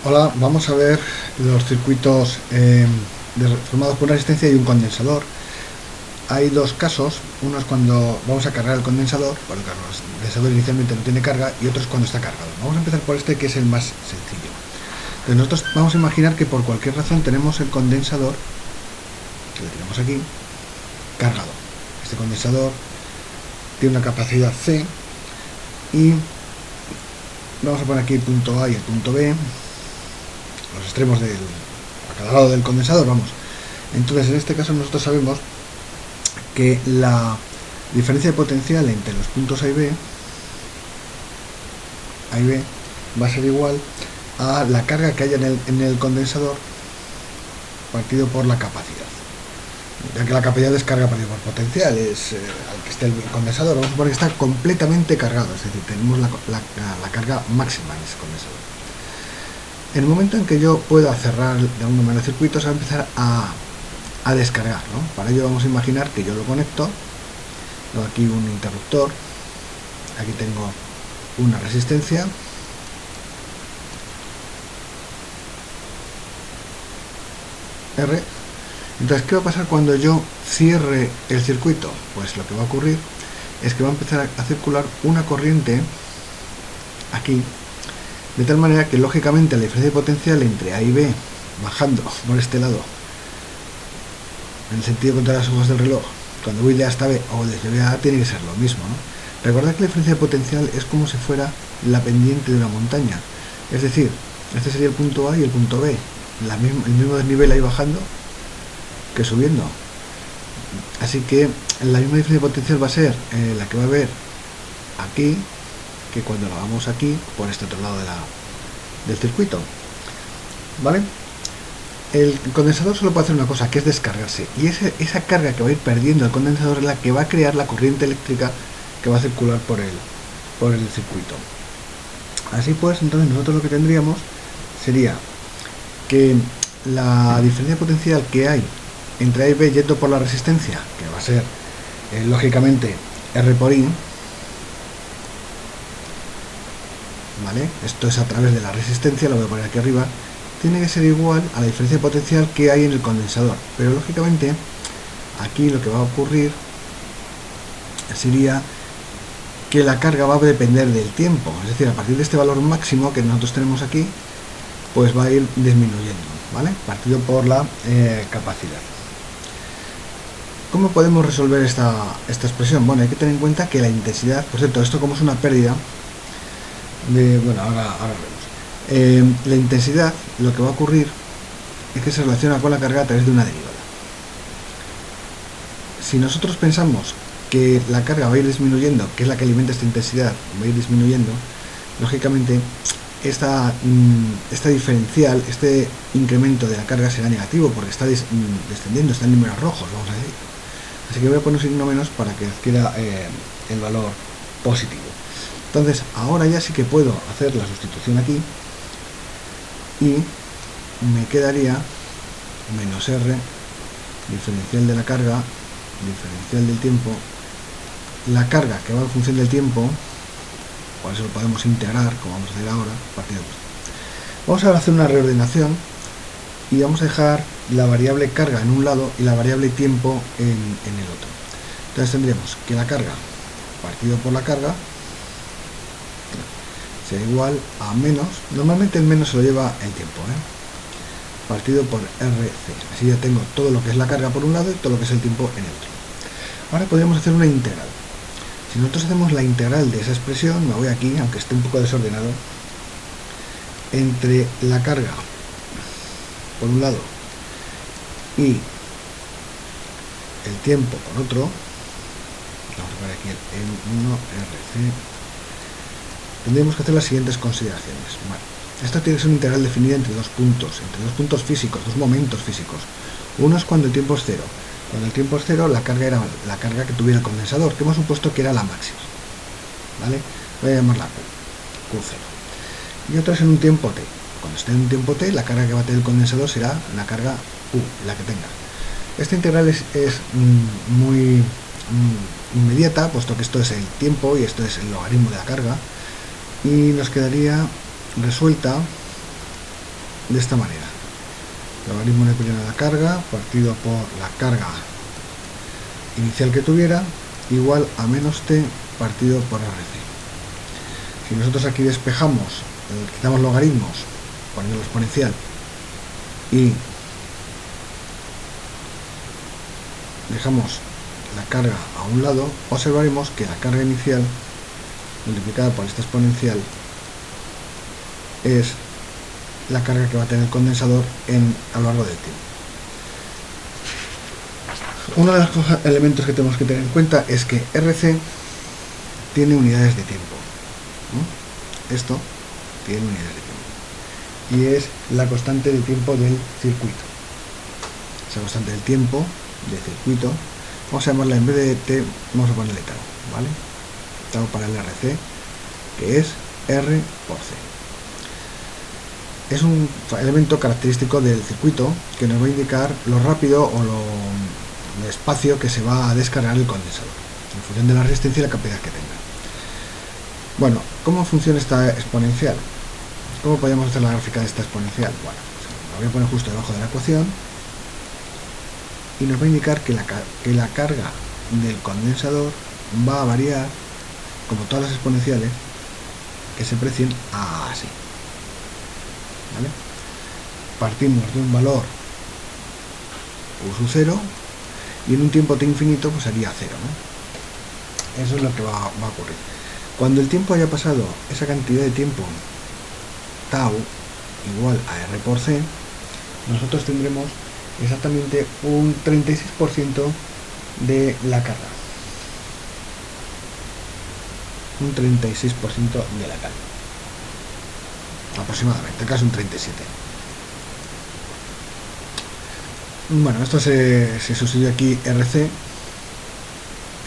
Hola, vamos a ver los circuitos formados por una resistencia y un condensador. Hay dos casos, uno es cuando vamos a cargar el condensador, bueno, claro, el condensador inicialmente no tiene carga, y otro es cuando está cargado. Vamos a empezar por este, que es el más sencillo. Entonces nosotros vamos a imaginar que por cualquier razón tenemos el condensador, que lo tenemos aquí, cargado. Este condensador tiene una capacidad C y vamos a poner aquí el punto A y el punto B, los extremos a cada lado del condensador, vamos. Entonces en este caso nosotros sabemos que la diferencia de potencial entre los puntos A y B va a ser igual a la carga que haya en el condensador partido por la capacidad, ya que la capacidad es carga partido por potencial, es al que esté el condensador. Vamos a suponer que está completamente cargado, es decir, tenemos la carga máxima en ese condensador. En el momento en que yo pueda cerrar de alguna manera el circuito, se va a empezar a descargar, ¿no? Para ello vamos a imaginar que yo lo conecto, tengo aquí un interruptor, aquí tengo una resistencia, R. Entonces, ¿qué va a pasar cuando yo cierre el circuito? Pues lo que va a ocurrir es que va a empezar a circular una corriente aquí, de tal manera que lógicamente la diferencia de potencial entre A y B, bajando por este lado, en el sentido contrario a las hojas del reloj, cuando voy de A hasta B o desde B a A, tiene que ser lo mismo, ¿no? Recordad que la diferencia de potencial es como si fuera la pendiente de una montaña, es decir, este sería el punto A y el punto B, el mismo desnivel ahí bajando que subiendo. Así que la misma diferencia de potencial va a ser la que va a haber aquí que cuando la hagamos aquí por este otro lado del circuito, ¿vale? El condensador solo puede hacer una cosa, que es descargarse, y esa carga que va a ir perdiendo el condensador es la que va a crear la corriente eléctrica que va a circular por el circuito. Así pues, entonces nosotros lo que tendríamos sería que la diferencia potencial que hay entre A y B yendo por la resistencia, que va a ser lógicamente R por I, ¿vale? Esto es a través de la resistencia, lo voy a poner aquí arriba, tiene que ser igual a la diferencia de potencial que hay en el condensador, pero lógicamente aquí lo que va a ocurrir sería que la carga va a depender del tiempo, es decir, a partir de este valor máximo que nosotros tenemos aquí, pues va a ir disminuyendo, ¿vale? Partido por la capacidad. ¿Cómo podemos resolver esta expresión? Bueno, hay que tener en cuenta que la intensidad, por cierto, esto como es una pérdida, bueno, ahora vemos. La intensidad, lo que va a ocurrir es que se relaciona con la carga a través de una derivada. Si nosotros pensamos que la carga va a ir disminuyendo, que es la que alimenta esta intensidad, va a ir disminuyendo, lógicamente esta diferencial, este incremento de la carga será negativo porque está descendiendo, está en números rojos, vamos a decir. Así que voy a poner un signo menos para que adquiera el valor positivo. Entonces ahora ya sí que puedo hacer la sustitución aquí y me quedaría menos R, diferencial de la carga, diferencial del tiempo, la carga que va en función del tiempo, por eso lo podemos integrar, como vamos a hacer ahora, partido. Vamos a hacer una reordenación y vamos a dejar la variable carga en un lado y la variable tiempo en el otro. Entonces tendremos que la carga partido por la carga será igual a menos, normalmente el menos se lo lleva el tiempo, partido por RC. Así ya tengo todo lo que es la carga por un lado y todo lo que es el tiempo en el otro. Ahora podríamos hacer una integral. Si nosotros hacemos la integral de esa expresión, me voy aquí, aunque esté un poco desordenado, entre la carga por un lado y el tiempo por otro, vamos a poner aquí el M1RC, tendríamos que hacer las siguientes consideraciones. Bueno, esto tiene que ser una integral definida entre dos puntos físicos, dos momentos físicos. Uno es cuando el tiempo es cero. Cuando el tiempo es cero, la carga era la carga que tuviera el condensador, que hemos supuesto que era la máxima, ¿vale? Voy a llamarla Q0. Y otra es en un tiempo t. Cuando esté en un tiempo t, la carga que va a tener el condensador será la carga U, la que tenga. Esta integral es muy inmediata, puesto que esto es el tiempo y esto es el logaritmo de la carga, y nos quedaría resuelta de esta manera. Logaritmo neperiano de la carga partido por la carga inicial que tuviera igual a menos t partido por RC. Si nosotros aquí despejamos, quitamos logaritmos, poniendo la exponencial y dejamos la carga a un lado, observaremos que la carga inicial multiplicada por esta exponencial es la carga que va a tener el condensador a lo largo del tiempo. Uno de los elementos que tenemos que tener en cuenta es que RC tiene unidades de tiempo, ¿no? Esto tiene unidades de tiempo y es la constante de tiempo del circuito. Esa constante del tiempo del circuito, vamos a llamarla, en vez de t, vamos a ponerle tau, ¿vale? Tau para el RC, que es R por C. Es un elemento característico del circuito que nos va a indicar lo rápido o lo despacio que se va a descargar el condensador, en función de la resistencia y la capacidad que tenga. Bueno, ¿cómo funciona esta exponencial? ¿Cómo podemos hacer la gráfica de esta exponencial? Bueno, pues la voy a poner justo debajo de la ecuación y nos va a indicar que la carga del condensador va a variar, como todas las exponenciales, que se precien así. ¿Vale? Partimos de un valor u sub 0 y en un tiempo t infinito pues sería 0, ¿no? Eso es lo que va a ocurrir. Cuando el tiempo haya pasado esa cantidad de tiempo tau igual a R por C, nosotros tendremos exactamente un 36% de la carga. Un 36% de la carga. Aproximadamente, casi un 37%. Bueno, esto se sustituye aquí RC,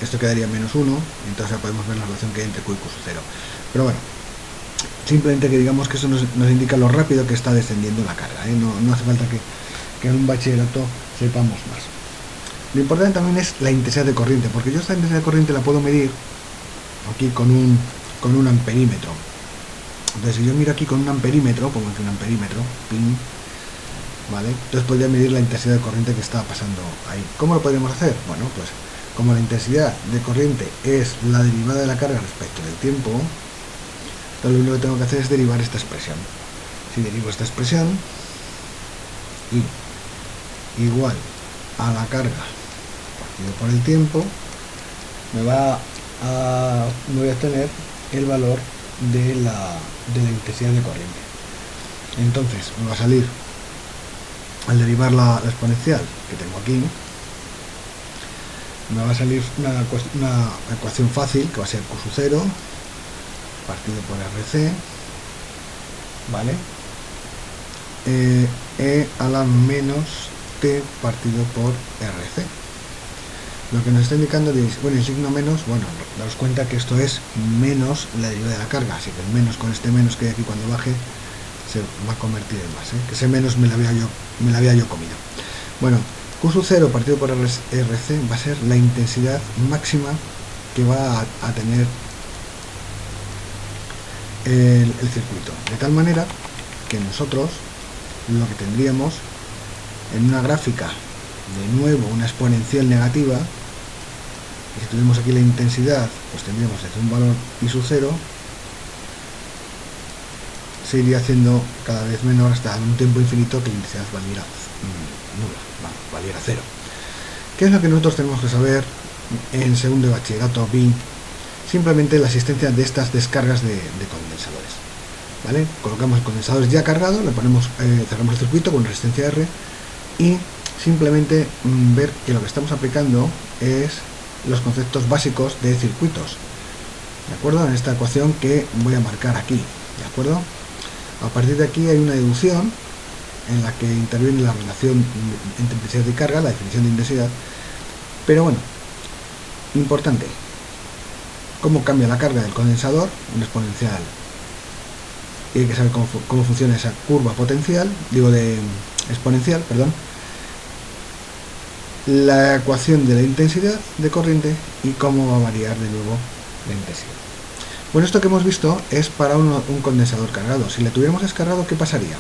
esto quedaría menos 1, entonces ya podemos ver la relación que hay entre Q y Q sub 0. Pero bueno, simplemente que digamos que eso nos indica lo rápido que está descendiendo la carga, ¿eh? No hace falta que en un bachillerato sepamos más. Lo importante también es la intensidad de corriente, porque yo esta intensidad de corriente la puedo medir aquí con un amperímetro. Entonces si yo miro aquí con un amperímetro, pongo aquí un amperímetro, pin, ¿vale? Entonces podría medir la intensidad de corriente que está pasando ahí. ¿Cómo lo podríamos hacer? Bueno, pues como la intensidad de corriente es la derivada de la carga respecto del tiempo, entonces lo único que tengo que hacer es derivar esta expresión. Si derivo esta expresión, y igual a la carga partido por el tiempo, me voy a obtener el valor de la intensidad de corriente. Entonces me va a salir, al derivar la exponencial que tengo aquí, me va a salir una ecuación fácil que va a ser Q sub 0 partido por RC, ¿vale? E a la menos t partido por RC. Lo que nos está indicando es, bueno, el signo menos, bueno, daros cuenta que esto es menos la derivada de la carga, así que el menos con este menos que hay aquí cuando baje se va a convertir en más, ¿eh? Que ese menos me la había yo comido. Bueno, Q sub 0 partido por RC va a ser la intensidad máxima que va a tener el circuito, de tal manera que nosotros lo que tendríamos en una gráfica, de nuevo una exponencial negativa, y si tuviéramos aquí la intensidad, pues tendríamos desde un valor I sub 0, se iría haciendo cada vez menor hasta un tiempo infinito que la intensidad valiera nula, valiera 0. ¿Qué es lo que nosotros tenemos que saber en segundo de bachillerato BI? Simplemente la existencia de estas descargas de condensadores, ¿vale? Colocamos el condensador ya cargado, le ponemos, cerramos el circuito con resistencia R y simplemente ver que lo que estamos aplicando es los conceptos básicos de circuitos, ¿de acuerdo? En esta ecuación que voy a marcar aquí, ¿de acuerdo? A partir de aquí hay una deducción en la que interviene la relación entre intensidad y carga, la definición de intensidad, pero bueno, importante, cómo cambia la carga del condensador, una exponencial, y hay que saber cómo funciona esa curva potencial, de exponencial, perdón, la ecuación de la intensidad de corriente y cómo va a variar de nuevo la intensidad. Bueno, esto que hemos visto es para un condensador cargado. Si le tuviéramos descargado, ¿qué pasaría?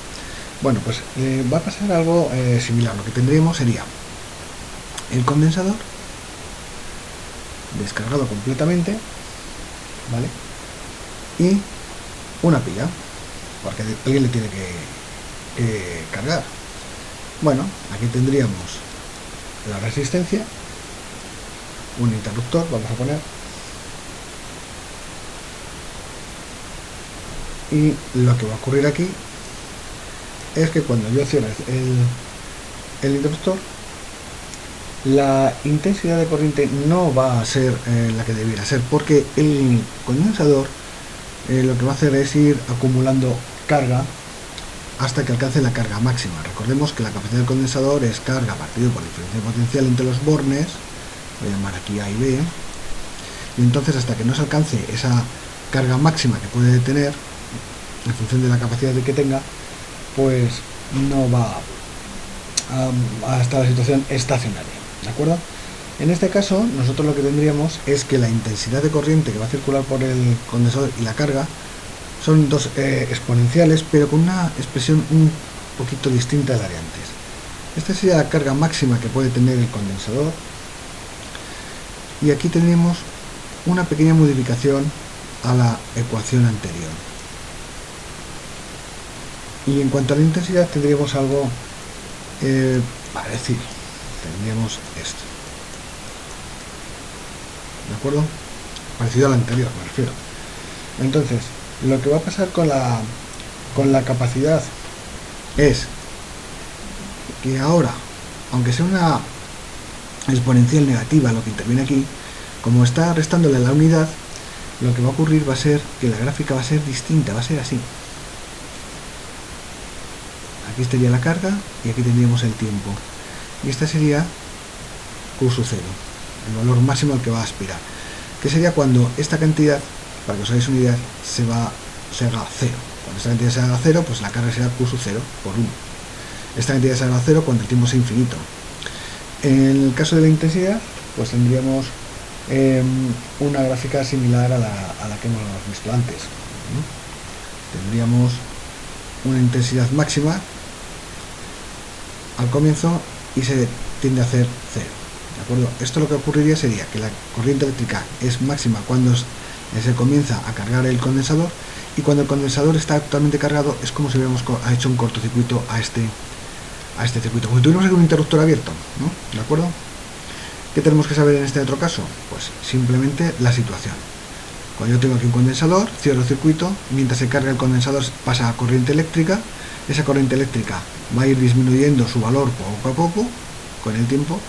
Bueno, pues va a pasar algo similar. Lo que tendríamos sería el condensador descargado completamente, ¿vale? Y una pila, porque alguien le tiene que cargar. Bueno, aquí tendríamos la resistencia, un interruptor, vamos a poner, y lo que va a ocurrir aquí es que cuando yo cierre el interruptor, la intensidad de corriente no va a ser la que debiera ser, porque el condensador lo que va a hacer es ir acumulando carga hasta que alcance la carga máxima. Recordemos que la capacidad del condensador es carga partido por diferencia potencial entre los bornes, voy a llamar aquí A y B, y entonces hasta que no se alcance esa carga máxima que puede tener en función de la capacidad que tenga, pues no va a estar la situación estacionaria, ¿de acuerdo? En este caso, nosotros lo que tendríamos es que la intensidad de corriente que va a circular por el condensador y la carga son dos exponenciales, pero con una expresión un poquito distinta a la de antes. Esta sería la carga máxima que puede tener el condensador, y aquí tendríamos una pequeña modificación a la ecuación anterior. Y en cuanto a la intensidad tendríamos algo parecido, tendríamos esto, ¿de acuerdo? Parecido al anterior, me refiero. Entonces, lo que va a pasar con la capacidad es que ahora, aunque sea una exponencial negativa lo que interviene aquí, como está restándole la unidad, lo que va a ocurrir va a ser que la gráfica va a ser distinta, va a ser así. Aquí estaría la carga y aquí tendríamos el tiempo. Y esta sería Q sub 0, el valor máximo al que va a aspirar. Que sería cuando esta cantidad, para que os hagáis una idea, se haga 0. Cuando esta cantidad se haga 0, pues la carga será Q sub 0 por 1. Esta cantidad se haga 0 cuando el tiempo sea infinito. En el caso de la intensidad, pues tendríamos una gráfica similar a la que hemos visto antes, ¿no? Tendríamos una intensidad máxima al comienzo y se tiende a hacer 0, ¿de acuerdo? Esto lo que ocurriría sería que la corriente eléctrica es máxima cuando se comienza a cargar el condensador, y cuando el condensador está totalmente cargado es como si hubiéramos hecho un cortocircuito a este circuito, como si tuviéramos aquí un interruptor abierto, ¿no? ¿De acuerdo? ¿Qué tenemos que saber en este otro caso? Pues simplemente la situación. Cuando yo tengo aquí un condensador, cierro el circuito, mientras se carga el condensador pasa a corriente eléctrica, esa corriente eléctrica va a ir disminuyendo su valor poco a poco con el tiempo,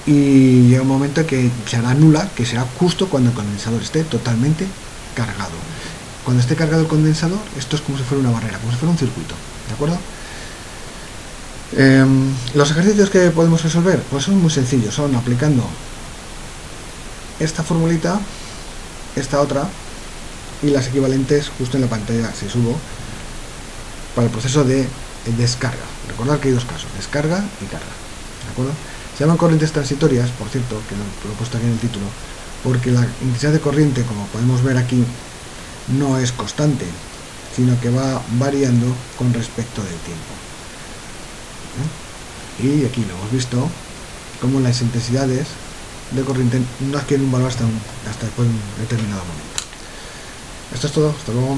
y llega un momento que se hará nula, que será justo cuando el condensador esté totalmente cargado. Cuando esté cargado el condensador, esto es como si fuera una barrera, como si fuera un circuito, ¿de acuerdo? Los ejercicios que podemos resolver pues son muy sencillos, son aplicando esta formulita, esta otra y las equivalentes justo en la pantalla si subo, para el proceso de descarga. Recordad que hay dos casos, descarga y carga, ¿de acuerdo? Se llaman corrientes transitorias, por cierto, que lo he puesto aquí en el título, porque la intensidad de corriente, como podemos ver aquí, no es constante, sino que va variando con respecto del tiempo. Y aquí lo hemos visto, como las intensidades de corriente no adquieren un valor hasta después de un determinado momento. Esto es todo, hasta luego.